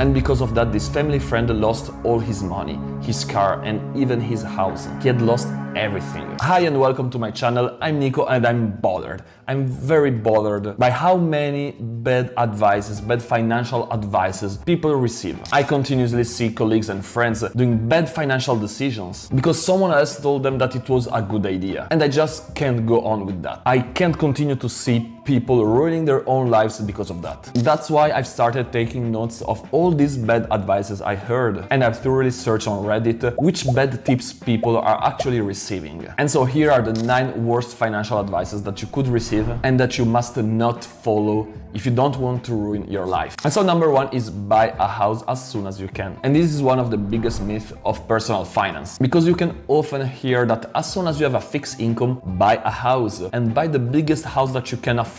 And because of that, this family friend lost all his money, his car, and even his house. He had lost everything. Hi and welcome to my channel. I'm Nico and I'm bothered. I'm very bothered by how many bad advices, bad financial advices people receive. I continuously see colleagues and friends doing bad financial decisions because someone else told them that it was a good idea. And I just can't go on with that. I can't continue to see people ruining their own lives because of that. That's why I've started taking notes of all these bad advices I heard, and I've thoroughly searched on Reddit which bad tips people are actually receiving. And so here are the 9 worst financial advices that you could receive and that you must not follow if you don't want to ruin your life. And so number 1 is buy a house as soon as you can. And this is one of the biggest myths of personal finance, because you can often hear that as soon as you have a fixed income, buy a house and buy the biggest house that you can afford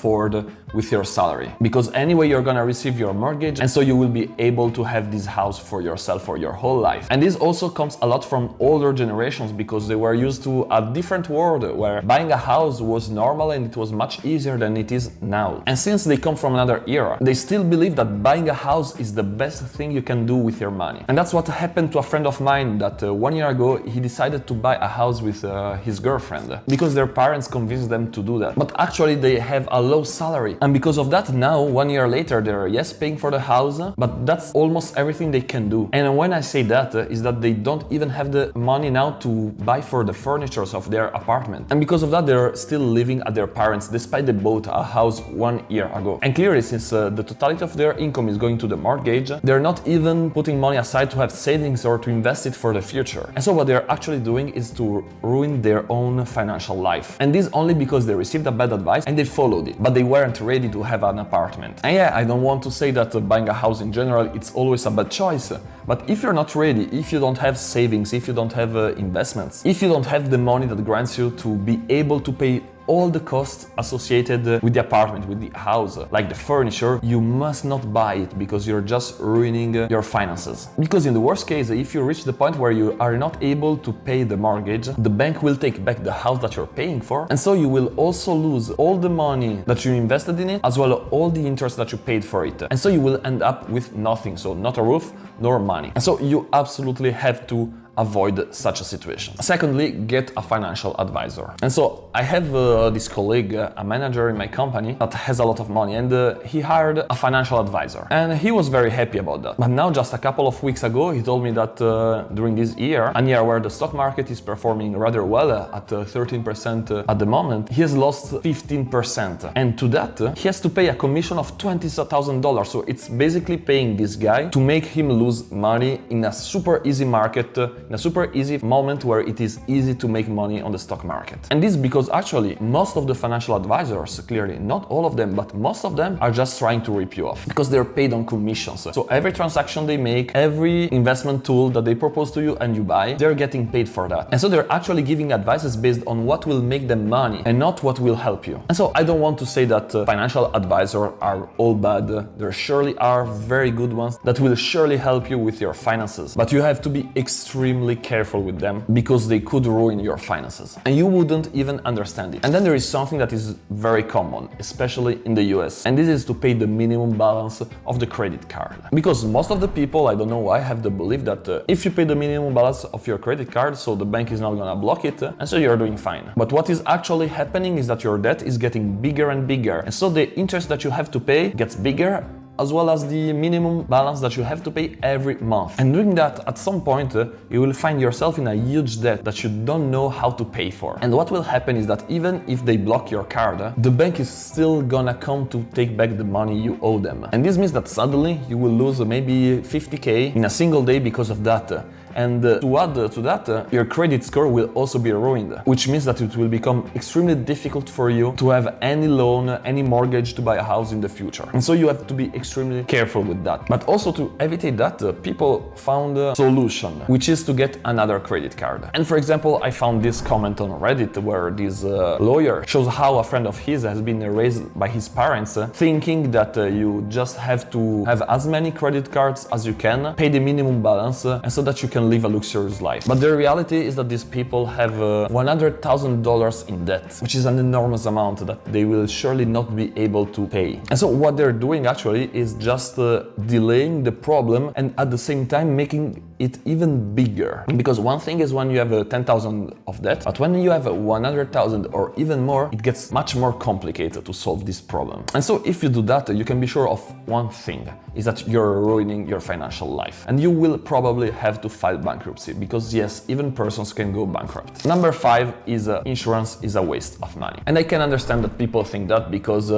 with your salary, because anyway you're gonna receive your mortgage, and so you will be able to have this house for yourself for your whole life. And this also comes a lot from older generations, because they were used to a different world where buying a house was normal and it was much easier than it is now. And since they come from another era, they still believe that buying a house is the best thing you can do with your money. And that's what happened to a friend of mine that 1 year ago he decided to buy a house with his girlfriend because their parents convinced them to do that. But actually they have a low salary, and because of that now 1 year later they're paying for the house, but that's almost everything they can do. And when I say that is that they don't even have the money now to buy for the furniture of their apartment, and because of that they're still living at their parents despite they bought a house 1 year ago. And clearly, since the totality of their income is going to the mortgage, they're not even putting money aside to have savings or to invest it for the future. And so what they're actually doing is to ruin their own financial life, and this only because they received a bad advice and they followed it, but they weren't ready to have an apartment. And yeah, I don't want to say that buying a house in general it's always a bad choice, but if you're not ready, if you don't have savings, if you don't have investments, if you don't have the money that grants you to be able to pay all the costs associated with the apartment, with the house, like the furniture, you must not buy it, because you're just ruining your finances. Because in the worst case, if you reach the point where you are not able to pay the mortgage, the bank will take back the house that you're paying for, and so you will also lose all the money that you invested in it, as well as all the interest that you paid for it. And so you will end up with nothing, so not a roof nor money. And so you absolutely have to avoid such a situation. Secondly, get a financial advisor. And so I have this colleague, a manager in my company that has a lot of money, and he hired a financial advisor, and he was very happy about that. But now, just a couple of weeks ago, he told me that during this year, a year where the stock market is performing rather well at 13% at the moment, he has lost 15%. And to that, he has to pay a commission of $20,000. So it's basically paying this guy to make him lose money in a super easy market, in a super easy moment where it is easy to make money on the stock market. And this because actually most of the financial advisors, clearly not all of them, but most of them are just trying to rip you off, because they're paid on commissions. So every transaction they make, every investment tool that they propose to you and you buy, they're getting paid for that. And so they're actually giving advices based on what will make them money and not what will help you. And so I don't want to say that financial advisors are all bad. There surely are very good ones that will surely help you with your finances, but you have to be extremely careful with them, because they could ruin your finances and you wouldn't even understand it. And then there is something that is very common, especially in the US, and this is to pay the minimum balance of the credit card. Because most of the people, I don't know why, have the belief that if you pay the minimum balance of your credit card, so the bank is not gonna block it, and so you're doing fine. But what is actually happening is that your debt is getting bigger and bigger, and so the interest that you have to pay gets bigger, as well as the minimum balance that you have to pay every month. And doing that, at some point, you will find yourself in a huge debt that you don't know how to pay for. And what will happen is that even if they block your card, the bank is still gonna come to take back the money you owe them. And this means that suddenly you will lose maybe 50K in a single day because of that. And to add to that, your credit score will also be ruined, which means that it will become extremely difficult for you to have any loan, any mortgage to buy a house in the future. And so you have to be extremely careful with that. But also to evade that, people found a solution, which is to get another credit card. And for example, I found this comment on Reddit where this lawyer shows how a friend of his has been raised by his parents, thinking that you just have to have as many credit cards as you can, pay the minimum balance, and so that you can can live a luxurious life. But the reality is that these people have $100,000 in debt, which is an enormous amount that they will surely not be able to pay. And so what they're doing actually is just delaying the problem and at the same time making it even bigger. Because one thing is when you have 10,000 of debt, but when you have 100,000 or even more, it gets much more complicated to solve this problem. And so if you do that, you can be sure of one thing, is that you're ruining your financial life. And you will probably have to file bankruptcy because yes, even persons can go bankrupt. Number 5 is insurance is a waste of money. And I can understand that people think that because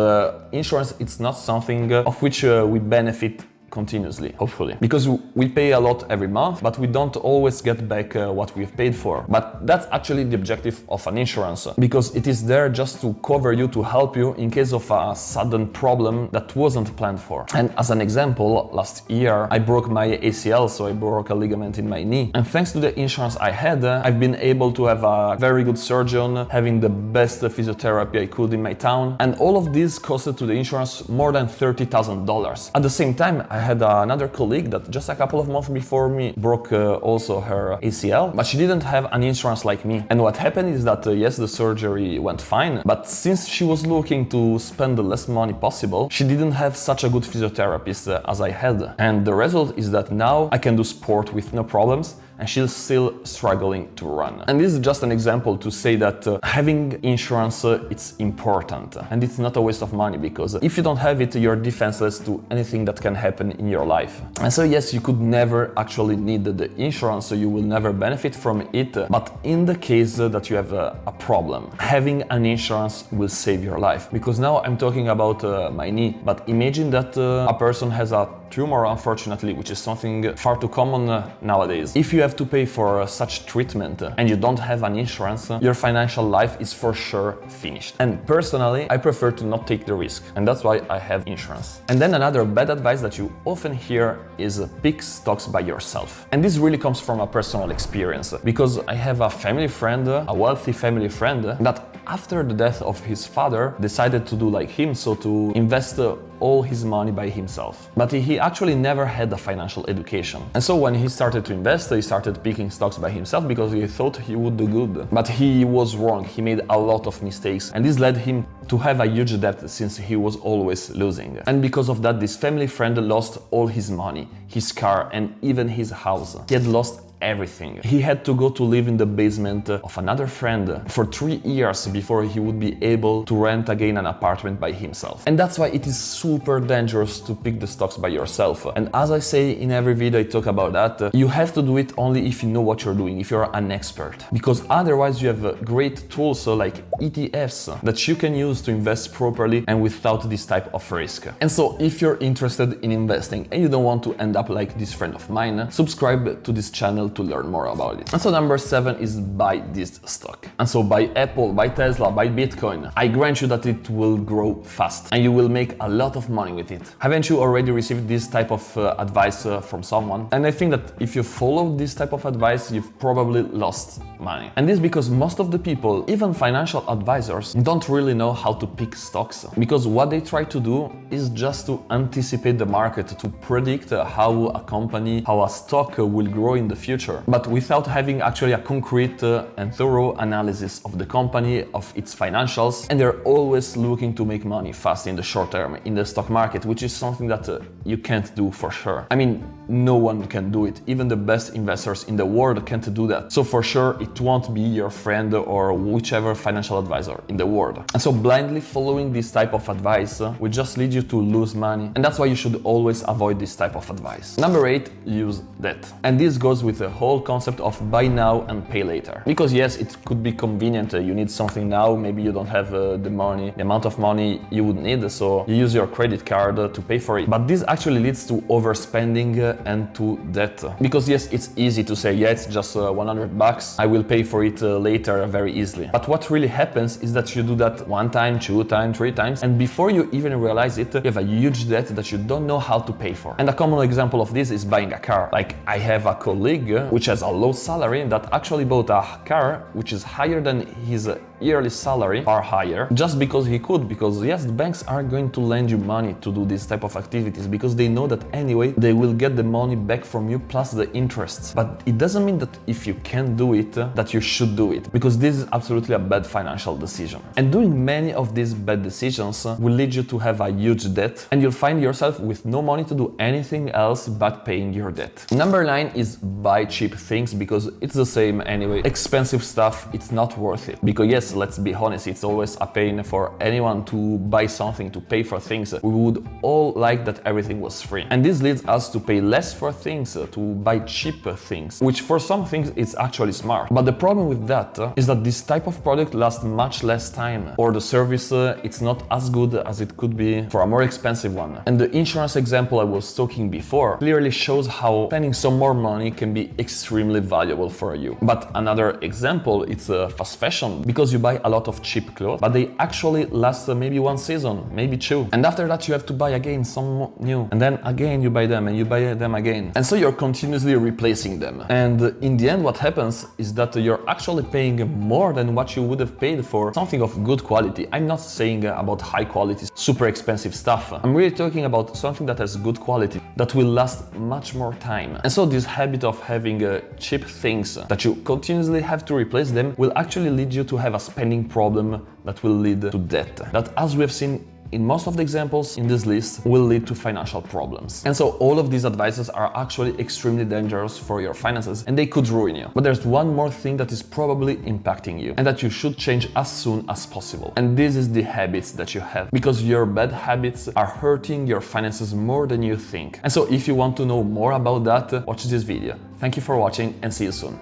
insurance, it's not something of which we benefit continuously, hopefully, because we pay a lot every month, but we don't always get back what we've paid for. But that's actually the objective of an insurance, because it is there just to cover you, to help you in case of a sudden problem that wasn't planned for. And as an example, last year I broke my ACL, so I broke a ligament in my knee. And thanks to the insurance I had, I've been able to have a very good surgeon, having the best physiotherapy I could in my town. And all of this costed to the insurance more than $30,000. At the same time, I had another colleague that just a couple of months before me broke also her ACL, but she didn't have an insurance like me. And what happened is that yes, the surgery went fine, but since she was looking to spend the less money possible, she didn't have such a good physiotherapist as I had. And the result is that now I can do sport with no problems, and she's still struggling to run. And this is just an example to say that having insurance, it's important. And it's not a waste of money, because if you don't have it, you're defenseless to anything that can happen in your life. And so yes, you could never actually need the insurance, so you will never benefit from it. But in the case that you have a problem, having an insurance will save your life. Because now I'm talking about my knee, but imagine that a person has a tumor, unfortunately, which is something far too common nowadays. If you have to pay for such treatment and you don't have an insurance, your financial life is for sure finished. And personally, I prefer to not take the risk, and that's why I have insurance. And then another bad advice that you often hear is pick stocks by yourself. And this really comes from a personal experience, because I have a family friend, a wealthy family friend, that after the death of his father decided to do like him, so to invest all his money by himself. But he actually never had a financial education. And so when he started to invest, he started picking stocks by himself because he thought he would do good. But he was wrong. He made a lot of mistakes, and this led him to have a huge debt since he was always losing. And because of that, this family friend lost all his money, his car, and even his house. He had lost everything. He had to go to live in the basement of another friend for 3 years before he would be able to rent again an apartment by himself. And that's why it is super dangerous to pick the stocks by yourself. And as I say in every video I talk about that, you have to do it only if you know what you're doing, if you're an expert. Because otherwise you have great tools like ETFs that you can use to invest properly and without this type of risk. And so if you're interested in investing and you don't want to end up like this friend of mine, subscribe to this channel to learn more about it. And so number 7 is buy this stock. And so buy Apple, buy Tesla, buy Bitcoin. I grant you that it will grow fast and you will make a lot of money with it. Haven't you already received this type of advice from someone? And I think that if you follow this type of advice, you've probably lost money. And this because most of the people, even financial advisors, don't really know how to pick stocks, because what they try to do is just to anticipate the market, to predict how a company, how a stock will grow in the future, but without having actually a concrete and thorough analysis of the company, of its financials. And they're always looking to make money fast in the short term in the stock market, which is something that you can't do for sure. I mean, no one can do it. Even the best investors in the world can't do that. So for sure, it won't be your friend or whichever financial advisor in the world. And so blindly following this type of advice will just lead you to lose money. And that's why you should always avoid this type of advice. Number 8, use debt. And this goes with the whole concept of buy now and pay later. Because yes, it could be convenient. You need something now, maybe you don't have the money, the amount of money you would need, so you use your credit card to pay for it. But this actually leads to overspending and to debt. Because yes, it's easy to say, yeah, it's just $100, I will pay for it later very easily. But what really happens is that you do that 1 time, 2 times, 3 times, and before you even realize it, you have a huge debt that you don't know how to pay for. And a common example of this is buying a car. Like, I have a colleague which has a low salary that actually bought a car which is higher than his yearly salary far higher just because he could, because yes, the banks are going to lend you money to do this type of activities because they know that anyway they will get the money back from you plus the interests. But it doesn't mean that if you can do it, that you should do it, because this is absolutely a bad financial decision. And doing many of these bad decisions will lead you to have a huge debt, and you'll find yourself with no money to do anything else but paying your debt. Number 9 is buy cheap things, because it's the same anyway. Expensive stuff, it's not worth it. Because yes, let's be honest, it's always a pain for anyone to buy something, to pay for things. We would all like that everything was free. And this leads us to pay less for things, to buy cheaper things, which for some things it's actually smart. But the problem with that is that this type of product lasts much less time, or the service it's not as good as it could be for a more expensive one. And the insurance example I was talking before clearly shows how spending some more money can be extremely valuable for you. But another example, it's fast fashion, because you buy a lot of cheap clothes, but they actually last maybe one season, maybe two. And after that you have to buy again some new, and then again you buy them and you buy them again. And so you're continuously replacing them. And in the end what happens is that you're actually paying more than what you would have paid for something of good quality. I'm not saying about high quality, super expensive stuff. I'm really talking about something that has good quality, that will last much more time. And so this habit of having cheap things that you continuously have to replace them will actually lead you to have a spending problem that will lead to debt. That, as we have seen in most of the examples in this list, will lead to financial problems. And so all of these advices are actually extremely dangerous for your finances, and they could ruin you. But there's one more thing that is probably impacting you and that you should change as soon as possible. And this is the habits that you have, because your bad habits are hurting your finances more than you think. And so if you want to know more about that, watch this video. Thank you for watching and see you soon.